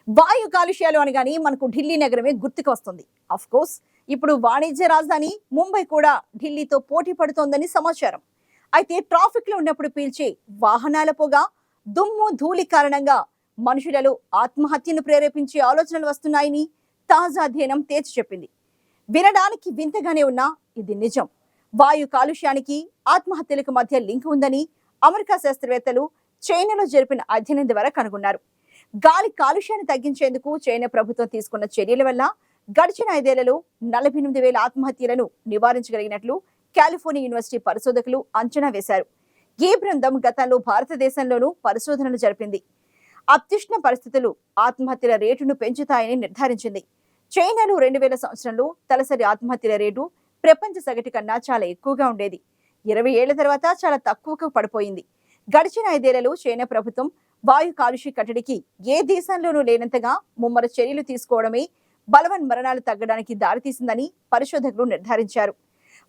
వాయు కాలుష్యాలు అనగానే మనకు ఢిల్లీ నగరమే గుర్తుకు వస్తుంది. అఫ్ కోర్స్ ఇప్పుడు వాణిజ్య రాజధాని ముంబై కూడా ఢిల్లీతో పోటీ పడుతోందని సమాచారం. అయితే ట్రాఫిక్ లో ఉన్నప్పుడు పీల్చే వాహనాల పొగ, దుమ్ము, ధూళి కారణంగా మనుషులలో ఆత్మహత్యను ప్రేరేపించే ఆలోచనలు వస్తున్నాయని తాజా అధ్యయనం తేల్చి చెప్పింది. వినడానికి వింతగానే ఉన్నా ఇది నిజం. వాయు కాలుష్యానికి ఆత్మహత్యలకు మధ్య లింక్ ఉందని అమెరికా శాస్త్రవేత్తలు చైనాలో జరిపిన అధ్యయనం ద్వారా కనుగొన్నారు. గాలి కాలుష్యాన్ని తగ్గించేందుకు చైనా ప్రభుత్వం తీసుకున్న చర్యల వల్ల గడిచిన 5 ఏళ్లలో 48,000 ఆత్మహత్యలను నివారించగలిగినట్లు కాలిఫోర్నియా యూనివర్సిటీ పరిశోధకులు అంచనా వేశారు. ఈ బృందం గతంలో భారతదేశంలోనూ పరిశోధనలు జరిపింది. అత్యుష్ణ పరిస్థితులు ఆత్మహత్యల రేటును పెంచుతాయని నిర్ధారించింది. చైనాలో 2000 సంవత్సరంలో తలసరి ఆత్మహత్యల రేటు ప్రపంచ సగటు కన్నా చాలా ఎక్కువగా ఉండేది. 20 ఏళ్ల తర్వాత చాలా తక్కువకు పడిపోయింది. గడిచిన 5 ఏళ్లలో చైనా ప్రభుత్వం వాయు కాలుష్య కట్టడికి ఏ దేశంలోనూ లేనంతగా ముమ్మర చర్యలు తీసుకోవడమే బలవన్ మరణాలు తగ్గడానికి దారితీసిందని పరిశోధకులు నిర్ధారించారు.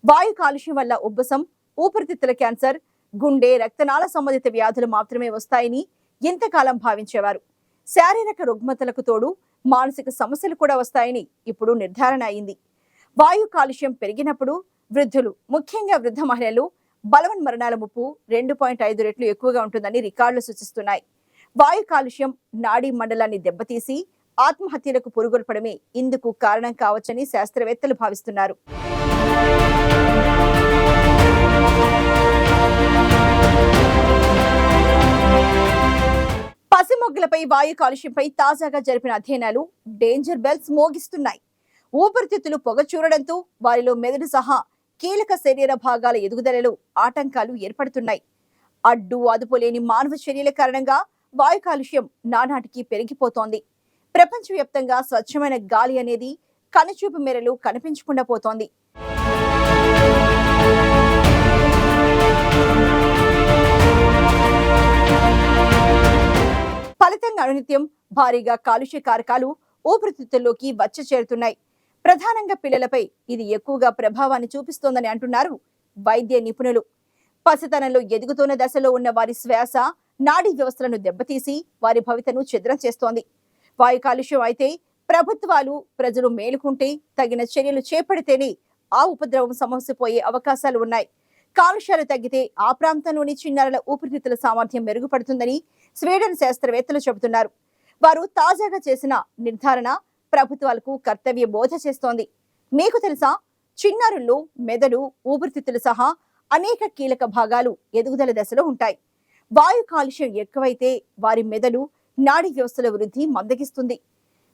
వాయు కాలుష్యం వల్ల ఉబ్బసం, ఊపిరితిత్తుల క్యాన్సర్, గుండె, రక్తనాళ సంబంధిత వ్యాధులు మాత్రమే వస్తాయని ఇంతకాలం భావించేవారు. శారీరక రుగ్మతలకు తోడు మానసిక సమస్యలు కూడా వస్తాయని ఇప్పుడు నిర్ధారణ అయింది. వాయు కాలుష్యం పెరిగినప్పుడు వృద్ధులు, ముఖ్యంగా వృద్ధ మహిళలు బలవన్ మరణాల ముప్పు 2.5 రెట్లు ఎక్కువగా ఉంటుందని రికార్డులు సూచిస్తున్నాయి. వాయు కాలుష్యం నాడీ మండలాన్ని దెబ్బతీసి ఆత్మహత్యలకు పురుగొల్పడమే ఇందుకు కారణం కావచ్చని శాస్త్రవేత్తలు భావిస్తున్నారు. పసిమొగ్గలపై వాయు కాలుష్యంపై తాజాగా జరిపిన అధ్యయనాలు డేంజర్ బెల్స్ మోగిస్తున్నాయి. ఊపిరితిత్తులు పొగ చూరడంతో వారిలో మెదడు సహా కీలక శరీర భాగాల ఎదుగుదలలో ఆటంకాలు ఏర్పడుతున్నాయి. అడ్డు అదుపు లేని మానవ చర్యల కారణంగా వాయు కాలుష్యం నానాటికి పెరిగిపోతోంది. ప్రపంచవ్యాప్తంగా స్వచ్ఛమైన గాలి అనేది కనుచూపు మేరలు కనిపించకుండా పోతోంది. ఫలితంగా అనునిత్యం భారీగా కాలుష్య కారకాలు ఊపిరితిత్తుల్లోకి వచ్చి చేరుతున్నాయి. ప్రధానంగా పిల్లలపై ఇది ఎక్కువగా ప్రభావాన్ని చూపిస్తోందని అంటున్నారు వైద్య నిపుణులు. పసితనంలో ఎదుగుతున్న దశలో ఉన్న వారి శ్వాస, నాడీ వ్యవస్థలను దెబ్బతీసి వారి భవితను ఛిద్రం చేస్తోంది. వాయు కాలుష్యం అయితే ప్రభుత్వాలు, ప్రజలు మేలుకుంటే, తగిన చర్యలు చేపడితేనే ఆ ఉపద్రవం సమస్యపోయే అవకాశాలు ఉన్నాయి. కాలుష్యాలు తగ్గితే ఆ ప్రాంతంలోని చిన్నారుల ఊపిరితిత్తుల సామర్థ్యం మెరుగుపడుతుందని స్వీడన్ శాస్త్రవేత్తలు చెబుతున్నారు. వారు తాజాగా చేసిన నిర్ధారణ ప్రభుత్వాలకు కర్తవ్య బోధ చేస్తోంది. మీకు తెలుసా, చిన్నారుల్లో మెదడు, ఊపిరితిత్తులు సహా అనేక కీలక భాగాలు ఎదుగుదల దశలో ఉంటాయి. వాయు కాలుష్యం ఎక్కువైతే వారి మెదడు, నాడీ వ్యవస్థల వృద్ధి మందగిస్తుంది.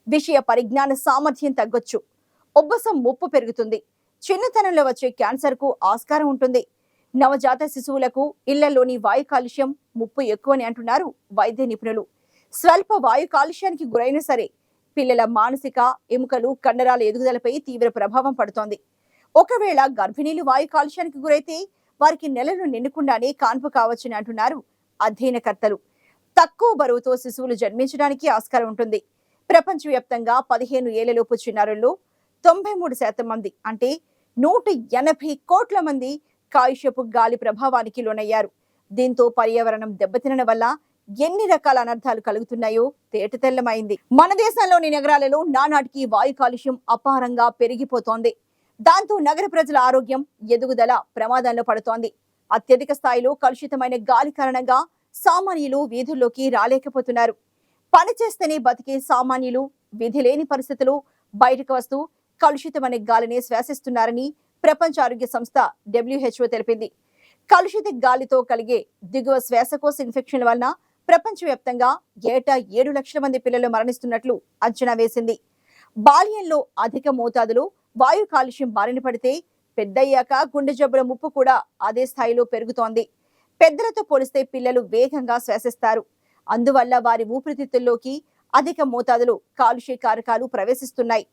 విషయ పరిజ్ఞాన సామర్థ్యం తగ్గొచ్చు. ఉబ్బసం ముప్పు పెరుగుతుంది. చిన్నతనంలో వచ్చే క్యాన్సర్ కు ఆస్కారం ఉంటుంది. నవజాత శిశువులకు ఇళ్లలోని వాయు కాలుష్యం ముప్పు ఎక్కువని అంటున్నారు వైద్య నిపుణులు. స్వల్ప వాయు కాలుష్యానికి గురైనా సరే పిల్లల మానసిక, ఎముకలు, కండరాల ఎదుగుదలపై తీవ్ర ప్రభావం పడుతోంది. ఒకవేళ గర్భిణీలు వాయు కాలుష్యానికి గురైతే వారికి నెలలు నిండకుండానే కాన్పు కావచ్చని అంటున్నారు అధ్యయనకర్తలు. తక్కువ బరువుతో శిశువులు జన్మించడానికి ఆస్కారం ఉంటుంది. ప్రపంచవ్యాప్తంగా 15 ఏళ్లలోపు చిన్నారుల్లో 93% మంది, అంటే 180 కోట్ల మంది కాలుష్యపు గాలి ప్రభావానికి లోనయ్యారు. దీంతో పర్యావరణం దెబ్బతినడం వల్ల ఎన్ని రకాల అనర్థాలు కలుగుతున్నాయో తేటతెల్లమైంది. మన దేశంలోని నగరాలలో నానాటికి వాయు కాలుష్యం అపారంగా పెరిగిపోతోంది. దాంతో నగర ప్రజల ఆరోగ్యం, ఎదుగుదల ప్రమాదంలో పడుతోంది. అత్యధిక స్థాయిలో కలుషితమైన గాలి కారణంగా సామాన్యులు వీధుల్లోకి రాలేకపోతున్నారు. పనిచేస్తేనే బతికే సామాన్యులు విధి లేని పరిస్థితులు బయటకు వస్తూ కలుషితమైన గాలిని శ్వాసిస్తున్నారని ప్రపంచ ఆరోగ్య సంస్థ WHO తెలిపింది. కలుషిత గాలితో కలిగే దిగువ శ్వాసకోశ ఇన్ఫెక్షన్ల వలన ప్రపంచవ్యాప్తంగా ఏటా 7 లక్షల మంది పిల్లలు మరణిస్తున్నట్లు అంచనా వేసింది. బాల్యంలో అధిక మోతాదులో వాయు కాలుష్యం బారిన పడితే పెద్దయ్యాక గుండె జబ్బుల ముప్పు కూడా అదే స్థాయిలో పెరుగుతోంది. పెద్దలతో పోలిస్తే పిల్లలు వేగంగా శ్వాసిస్తారు. అందువల్ల వారి ఊపిరితిత్తుల్లోకి అధిక మోతాదులో కాలుష్య కారకాలు ప్రవేశిస్తున్నాయి.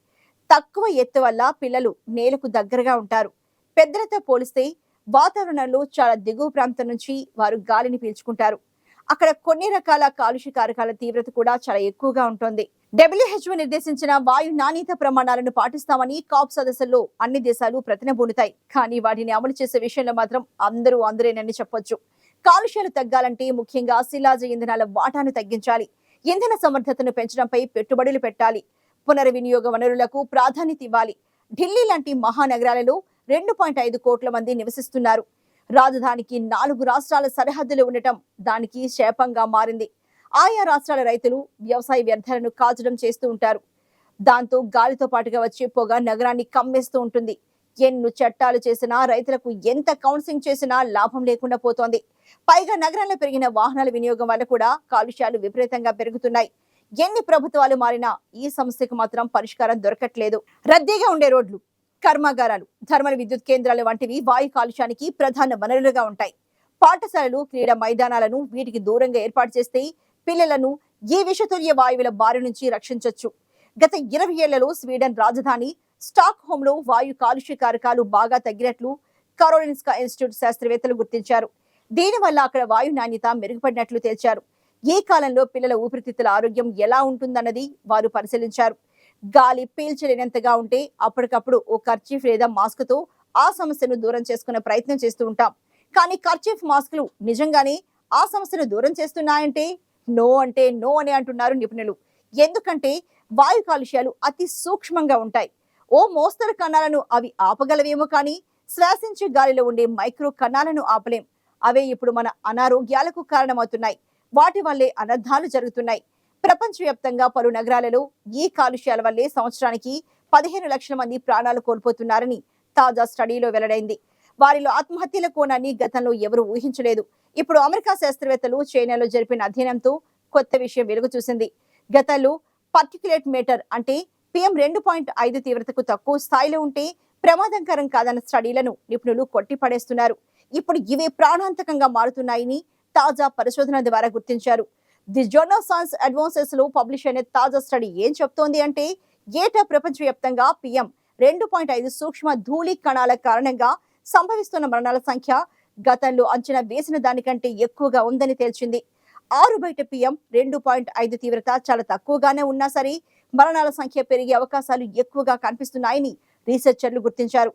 తక్కువ ఎత్తు వల్ల పిల్లలు నేలకు దగ్గరగా ఉంటారు. పెద్దలతో పోలిస్తే వాతావరణంలో చాలా దిగువ ప్రాంతం నుంచి వారు గాలిని పీల్చుకుంటారు. అక్కడ కొన్ని రకాల కాలుష్య కారకాల తీవ్రత కూడా చాలా ఎక్కువగా ఉంటుంది. WHO నిర్దేశించిన వాయు నాణ్యత ప్రమాణాలను పాటిస్తామని కాప్ సదస్సుల్లో అన్ని దేశాలు ప్రతినబూనుతాయి. కానీ వాటిని అమలు చేసే విషయంలో మాత్రం అందరేనని చెప్పొచ్చు. కాలుష్యాలు తగ్గాలంటే ముఖ్యంగా శిలాజ ఇంధనాల వాటాను తగ్గించాలి. ఇంధన సమర్థతను పెంచడంపై పెట్టుబడులు పెట్టాలి. పునర్వినియోగ వనరులకు ప్రాధాన్యత ఇవ్వాలి. ఢిల్లీ లాంటి మహానగరాలలో 2.5 కోట్ల మంది నివసిస్తున్నారు. రాజధానికి 4 రాష్ట్రాల సరిహద్దులు ఉండటం దానికి శాపంగా మారింది. ఆయా రాష్ట్రాల రైతులు వ్యవసాయ వ్యర్థాలను కాల్చడం చేస్తూ ఉంటారు. దాంతో గాలితో పాటుగా వచ్చే పొగ నగరాన్ని కమ్మేస్తూ ఉంటుంది. ఎన్ని చట్టాలు చేసినా, రైతులకు ఎంత కౌన్సిలింగ్ చేసినా లాభం లేకుండా పోతోంది. పైగా నగరంలో పెరిగిన వాహనాల వినియోగం వల్ల కూడా కాలుష్యాలు విపరీతంగా పెరుగుతున్నాయి. ఎన్ని ప్రభుత్వాలు మారినా ఈ సమస్యకు మాత్రం పరిష్కారం దొరకట్లేదు. రద్దీగా ఉండే రోడ్లు, కర్మాగారాలు, థర్మల్ విద్యుత్ కేంద్రాలు వంటివి వాయు కాలుష్యానికి ప్రధాన వనరులుగా ఉంటాయి. పాఠశాలలు, క్రీడా మైదానాలను వీటికి దూరంగా ఏర్పాటు చేస్తే పిల్లలను ఈ విషతుల్య వాయువుల బారి నుంచి రక్షించొచ్చు. గత 20 ఏళ్లలో స్వీడన్ రాజధాని స్టాక్ హోమ్ లో వాయు కాలుష్య కారకాలు బాగా తగ్గినట్లు కరోలిన్స్కా ఇన్స్టిట్యూట్ శాస్త్రవేత్తలు గుర్తించారు. దీనివల్ల అక్కడ వాయు నాణ్యత మెరుగుపడినట్లు తేల్చారు. ఈ కాలంలో పిల్లల ఊపిరితిత్తుల ఆరోగ్యం ఎలా ఉంటుందన్నది వారు పరిశీలించారు. గాలి పీల్చలేనంతగా ఉంటే అప్పటికప్పుడు ఓ కర్చీఫ్ లేదా మాస్క్ తో ఆ సమస్యను దూరం చేసుకునే ప్రయత్నం చేస్తూ ఉంటాం. కానీ కర్చీఫ్ మాస్కులు నిజంగానే ఆ సమస్యను దూరం చేస్తున్నాయంటే నో అంటే నో అని అంటున్నారు నిపుణులు. ఎందుకంటే వాయు కాలుష్యాలు అతి సూక్ష్మంగా ఉంటాయి. ఓ మోస్తరు కణాలను అవి ఆపగలవేమో కానీ శ్వాసించే గాలిలో ఉండే మైక్రో కణాలను ఆపలేం. అవే ఇప్పుడు మన అనారోగ్యాలకు కారణమవుతున్నాయి. వాటి వల్లే అనర్థాలు జరుగుతున్నాయి. ప్రపంచవ్యాప్తంగా పలు నగరాలలో ఈ కాలుష్యాల వల్లే సంవత్సరానికి 15 లక్షల మంది ప్రాణాలు కోల్పోతున్నారని తాజా స్టడీలో వెల్లడైంది. వారిలో ఆత్మహత్యల కోణాన్ని గతంలో ఎవరూ ఊహించలేదు. ఇప్పుడు అమెరికా శాస్త్రవేత్తలు చైనాలో జరిపిన అధ్యయనంతో కొత్త విషయం వెలుగు చూసింది. గతంలో పార్టిక్యులేట్ మేటర్ అంటే PM 2.5 తీవ్రతకు తక్కువ స్థాయిలో ఉంటే ప్రమాదకరం కాదన్న స్టడీలను నిపుణులు కొట్టిపడేస్తున్నారు. ఇప్పుడు ఇవే ప్రాణాంతకంగా మారుతున్నాయని తాజా పరిశోధన ద్వారా గుర్తించారు. ది జర్నల్ సైన్స్ అడ్వాన్సెస్ లో పబ్లిష్ అయిన తాజా స్టడీ ఏం చెప్తోంది అంటే ఏటా ప్రపంచవ్యాప్తంగా PM 2.5 సూక్ష్మ ధూళి కణాల కారణంగా సంభవిస్తున్న మరణాల సంఖ్య గతంలో అంచనా వేసిన దానికంటే ఎక్కువగా ఉందని తేల్చింది. ఆరు బయట PM 2.5 తీవ్రత చాలా తక్కువగానే ఉన్నా సరే మరణాల సంఖ్య పెరిగే అవకాశాలు ఎక్కువగా కనిపిస్తున్నాయని రీసెర్చర్లు గుర్తించారు.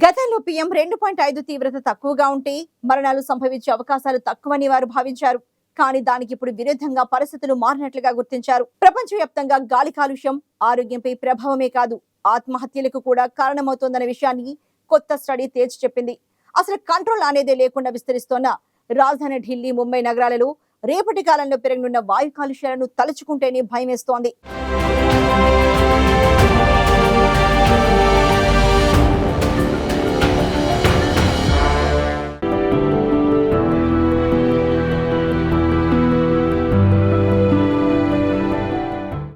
గతంలో PM 2.5 తీవ్రత తక్కువగా ఉంటే మరణాలు సంభవించే అవకాశాలు తక్కువని వారు భావించారు. కానీ దానికి ఇప్పుడు విరుద్ధంగా పరిస్థితులు మారినట్లుగా గుర్తించారు. ప్రపంచవ్యాప్తంగా గాలి కాలుష్యం ఆరోగ్యంపై ప్రభావమే కాదు, ఆత్మహత్యలకు కూడా కారణమవుతోందన్న విషయాన్ని కొత్త స్టడీ తేల్చి చెప్పింది. అసలు కంట్రోల్ అనేదే లేకుండా విస్తరిస్తోన్న రాజధాని ఢిల్లీ, ముంబై నగరాలలో రేపటి కాలంలో పెరగనున్న వాయు కాలుష్యాలను తలుచుకుంటేనే భయం వేస్తోంది.